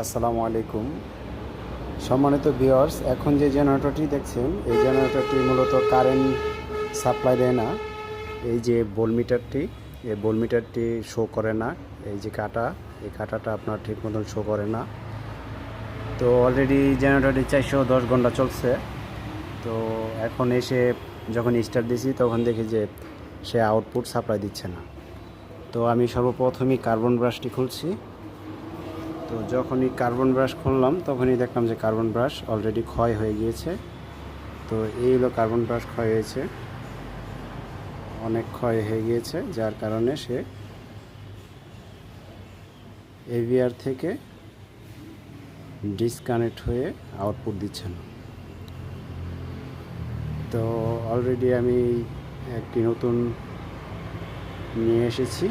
আসসালামু আলাইকুম। সম্মানিত ভিউয়ার্স, এখন যে জেনারেটরটি দেখছেন এই জেনারেটরটি মূলত কারেন্ট সাপ্লাই দেয় না। এই যে ভোল্টমিটারটি, এই ভোল্টমিটারটি শো করে না। এই যে কাটা, এই কাটাটা আপনার ঠিক মতন শো করে না। তো অলরেডি জেনারেটরটি 410 ঘন্টা চলছে। তো এখন এসে যখন স্টার্ট দিয়েছি তখন দেখি যে সে আউটপুট সাপ্লাই দিচ্ছে না। তো আমি সর্বপ্রথমই কার্বন ব্রাশটি খুলছি। তো যখনই কার্বন ব্রাশ খুললাম তখনই দেখলাম যে কার্বন ব্রাশ অলরেডি ক্ষয় হয়ে গিয়েছে। তো এই হলো কার্বন ব্রাশ ক্ষয় হয়েছে, অনেক ক্ষয় হয়ে গিয়েছে, যার কারণে সে এভিআর থেকে ডিসকানেক্ট হয়ে আউটপুট দিচ্ছে না। তো অলরেডি আমি একটি নতুন নিয়ে এসেছি।